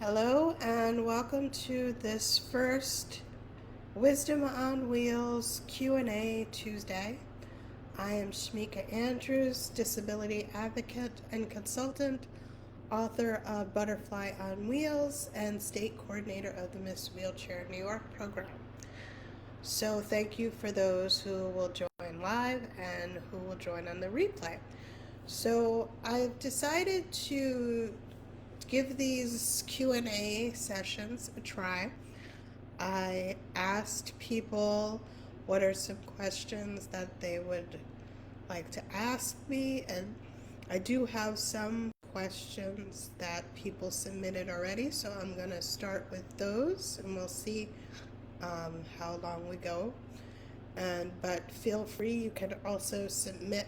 Hello and welcome to this first Wisdom on Wheels Q&A Tuesday. I am Shamika Andrews, disability advocate and consultant, author of Butterfly on Wheels, and state coordinator of the Miss Wheelchair New York program. So thank you for those who will join live and who will join on the replay. So I've decided to give these Q&A sessions a try. I asked people what are some questions that they would like to ask me, and I do have some questions that people submitted already, so I'm going to start with those and we'll see how long we go. But feel free, you can also submit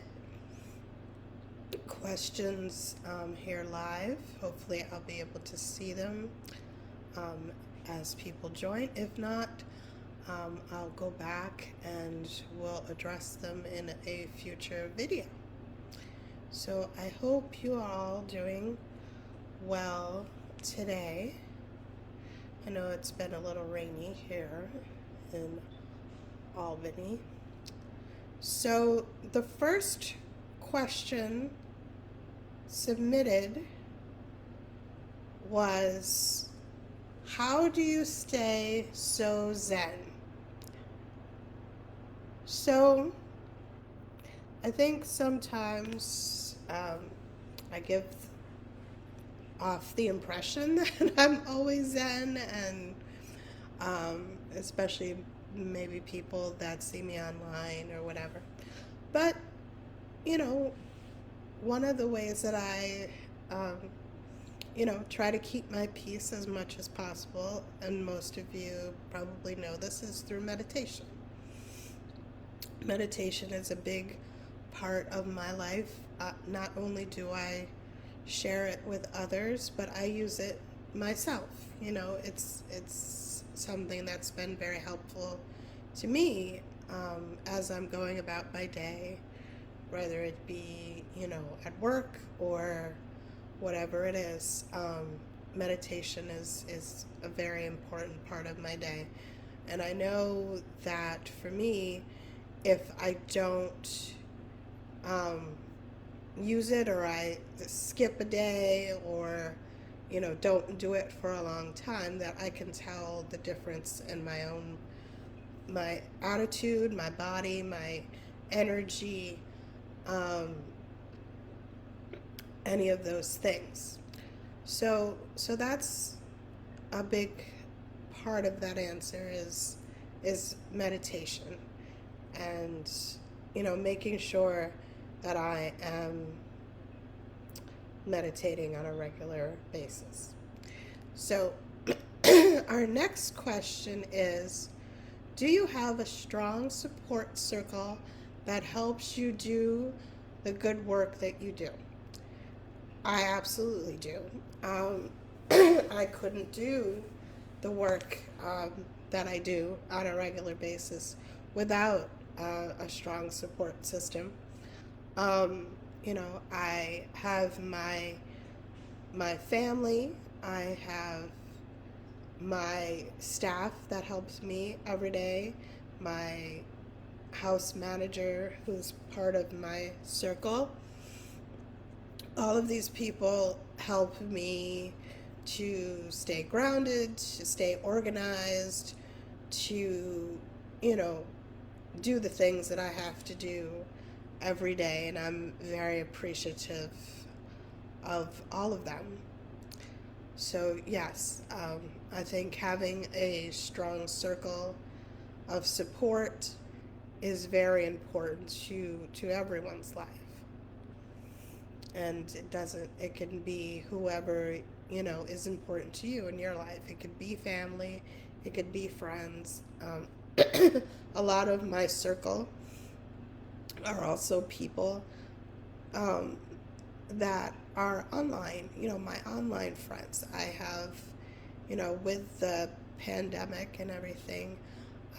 questions here live. Hopefully I'll be able to see them as people join. If not, I'll go back and we'll address them in a future video. So I hope you are all doing well today. I know it's been a little rainy here in Albany. So the first question submitted was, how do you stay so zen? So I think sometimes I give off the impression that I'm always zen, and especially maybe people that see me online or whatever. But, one of the ways that I try to keep my peace as much as possible, and most of you probably know this, is through meditation. Meditation is a big part of my life. Not only do I share it with others, but I use it myself. It's something that's been very helpful to me as I'm going about my day, whether it be, at work or whatever it is. Meditation is a very important part of my day. And I know that for me, if I don't use it, or I skip a day, or don't do it for a long time, that I can tell the difference in my attitude, my body, my energy, any of those things. So that's a big part of that answer is meditation, and making sure that I am meditating on a regular basis. So our next question is, do you have a strong support circle that helps you do the good work that you do? I absolutely do. I couldn't do the work that I do on a regular basis without a strong support system. I have my family. I have my staff that helps me every day. My house manager, who's part of my circle. All of these people help me to stay grounded, to stay organized, to, do the things that I have to do every day. And I'm very appreciative of all of them. So yes, I think having a strong circle of support is very important to everyone's life. And it can be whoever, is important to you in your life. It could be family, it could be friends. A lot of my circle are also people that are online, my online friends. I have, with the pandemic and everything,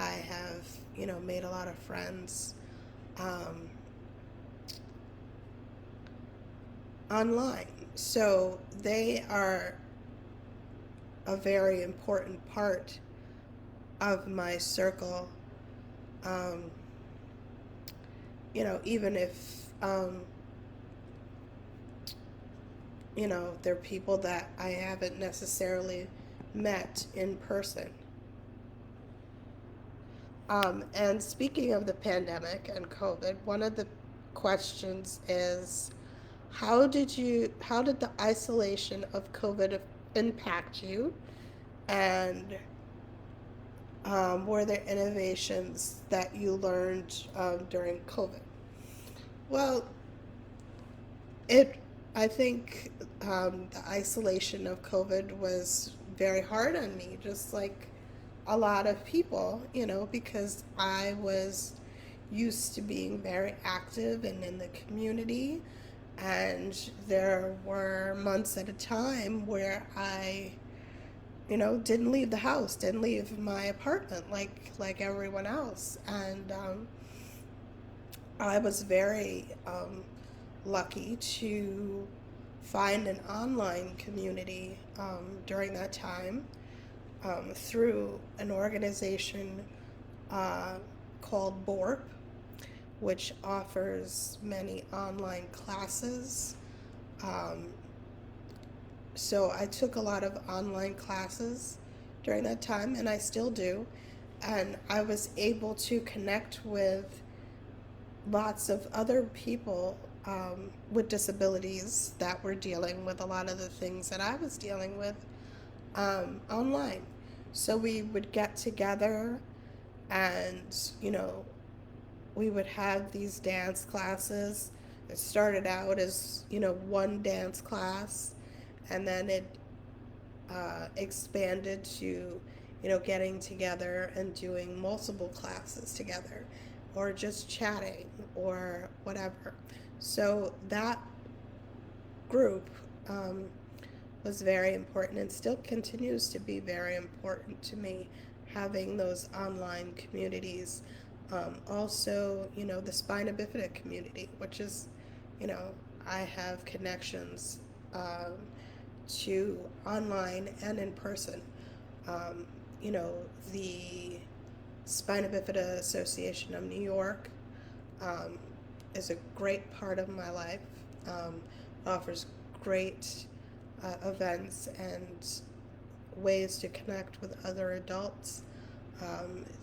I have, made a lot of friends online. So they are a very important part of my circle. Um, Even if, they're people that I haven't necessarily met in person. And speaking of the pandemic and COVID, one of the questions is, how did the isolation of COVID impact you? And were there innovations that you learned during COVID? Well, it, I think the isolation of COVID was very hard on me, just like a lot of people, because I was used to being very active and in the community. And there were months at a time where I, didn't leave the house, didn't leave my apartment like everyone else. And I was very lucky to find an online community during that time through an organization called BORP, which offers many online classes. Um, so I took a lot of online classes during that time, and I still do. And I was able to connect with lots of other people with disabilities that were dealing with a lot of the things that I was dealing with online. So we would get together and, we would have these dance classes. It started out as, one dance class, and then it expanded to, getting together and doing multiple classes together, or just chatting or whatever. So that group was very important and still continues to be very important to me, having those online communities. Also, the spina bifida community, which is, I have connections to online and in person. Um, the Spina Bifida Association of New York um, is a great part of my life. Offers great events and ways to connect with other adults.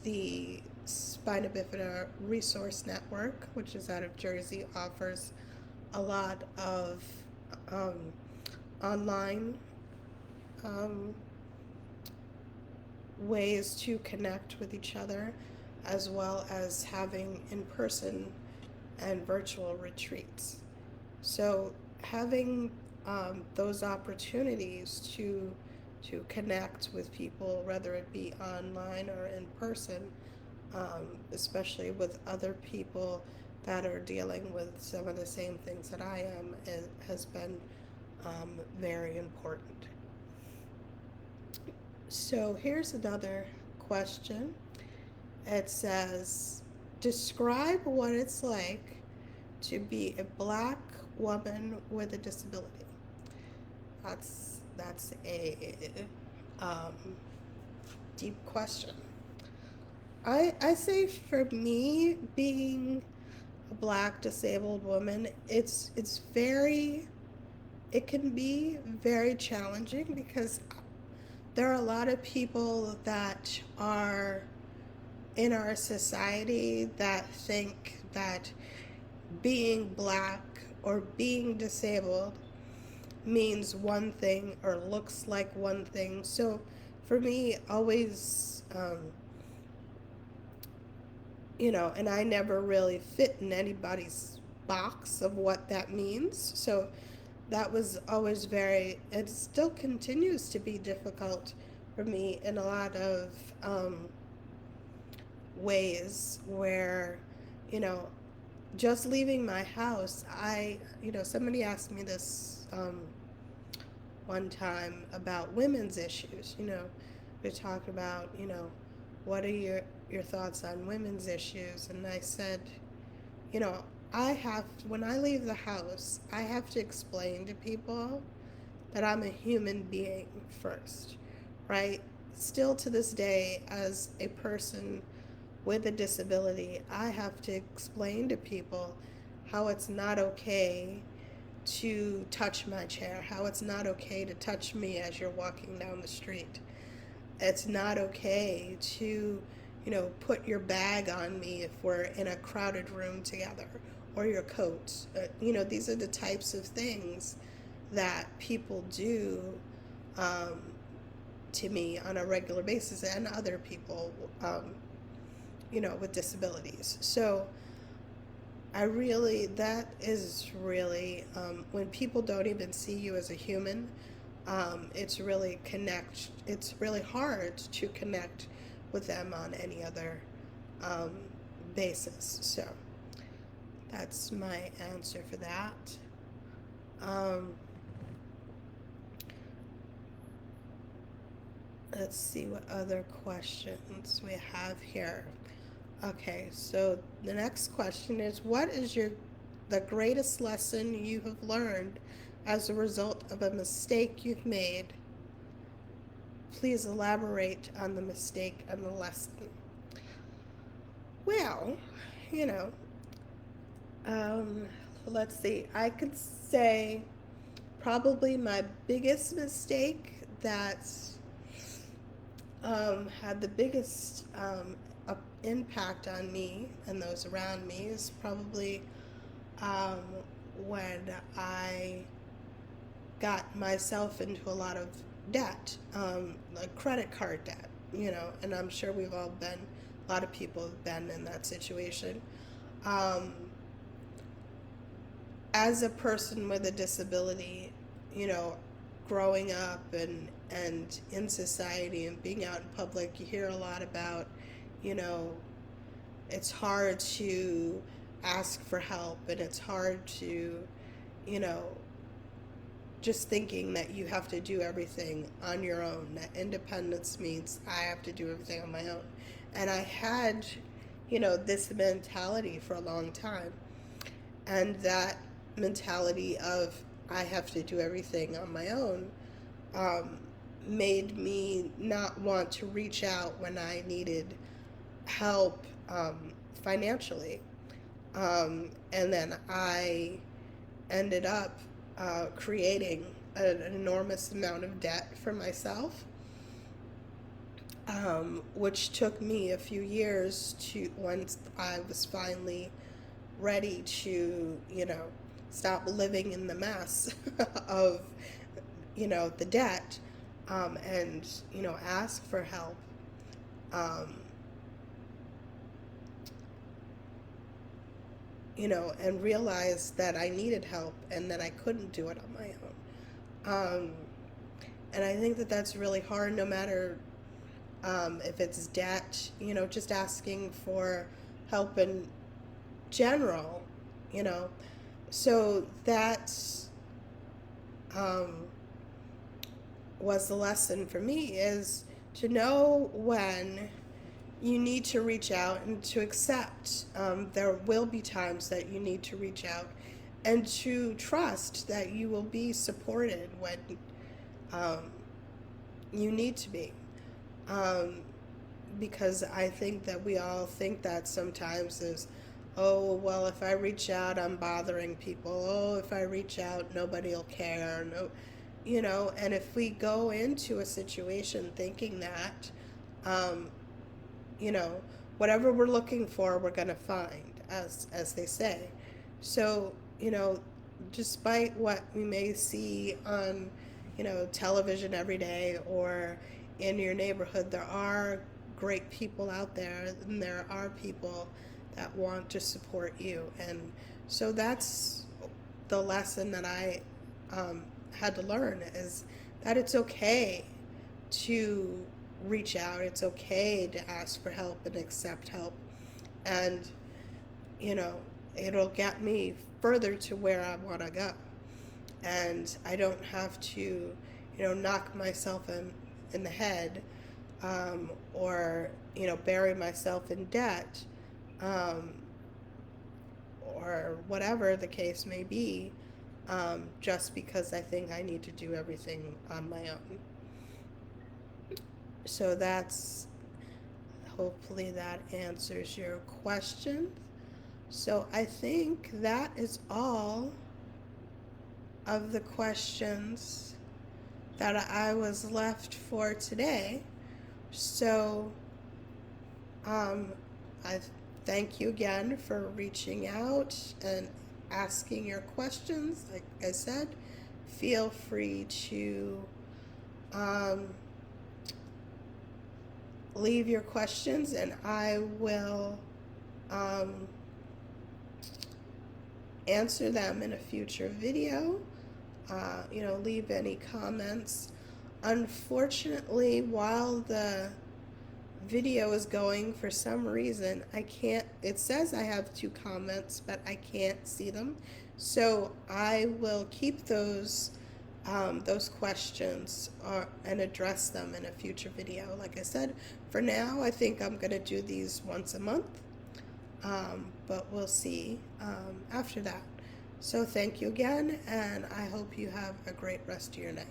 The Spina Bifida Resource Network, which is out of Jersey, offers a lot of um, online um, ways to connect with each other, as well as having in person and virtual retreats. So having those opportunities to connect with people, whether it be online or in person, especially with other people that are dealing with some of the same things that I am, has been very important. So here's another question. It says, describe what it's like to be a Black woman with a disability. That's a um, deep question. I say for me, being a Black disabled woman, it can be very challenging, because there are a lot of people that are in our society that think that being Black or being disabled means one thing or looks like one thing. So for me, always, and I never really fit in anybody's box of what that means. So that was always it still continues to be difficult for me in a lot of ways where, you know, just leaving my house, somebody asked me this one time about women's issues. We talked about, what are your thoughts on women's issues? And I said, you know, when I leave the house, I have to explain to people that I'm a human being first, right? Still to this day, as a person with a disability, I have to explain to people how it's not okay to touch my chair, how it's not okay to touch me as you're walking down the street. It's not okay to, put your bag on me if we're in a crowded room together, or your coat. These are the types of things that people do um, to me on a regular basis, and other people, with disabilities. So that is really, when people don't even see you as a human, it's really hard to connect with them on any other um, basis. So that's my answer for that. Um, let's see what other questions we have here. Okay, so the next question is, what is the greatest lesson you have learned as a result of a mistake you've made? Please elaborate on the mistake and the lesson. Well, you know, um, let's see. I could say probably my biggest mistake that had the biggest impact on me and those around me is probably um, when I got myself into a lot of debt, like credit card debt, and I'm sure a lot of people have been in that situation. Um, as a person with a disability, you know, growing up and in society and being out in public, you hear a lot about, you know, it's hard to ask for help, and it's hard to, you know, just thinking that you have to do everything on your own, that independence means I have to do everything on my own. And I had, this mentality for a long time. And that mentality of I have to do everything on my own um, made me not want to reach out when I needed help financially. And then I ended up creating an enormous amount of debt for myself, which took me a few years to, once I was finally ready to, stop living in the mess of, the debt, and, ask for help. Um, and realize that I needed help and that I couldn't do it on my own. And I think that that's really hard, no matter if it's debt, just asking for help in general, you know. So that um, was the lesson for me, is to know when you need to reach out and to accept there will be times that you need to reach out, and to trust that you will be supported when um, you need to be. Um, because I think that we all think that sometimes is, oh, well, if I reach out, I'm bothering people. Oh, if I reach out, nobody will care. No, and if we go into a situation thinking that, um, you know, whatever we're looking for, we're going to find, as they say. So, despite what we may see on, television every day or in your neighborhood, there are great people out there, and there are people that want to support you. And so that's the lesson that I had to learn, is that it's okay to reach out. It's okay to ask for help and accept help. And, it'll get me further to where I want to go. And I don't have to, knock myself in the head, or, bury myself in debt, um, or whatever the case may be, just because I think I need to do everything on my own. So that's, hopefully that answers your question. So I think that is all of the questions that I was left for today. So I thank you again for reaching out and asking your questions. Like I said, feel free to leave your questions and I will answer them in a future video. Leave any comments. Unfortunately, while the video is going, for some reason I can't, it says I have 2 comments, but I can't see them. So I will keep those questions and address them in a future video. Like I said, for now I think I'm going to do these once a month, but we'll see after that. So thank you again, and I hope you have a great rest of your night.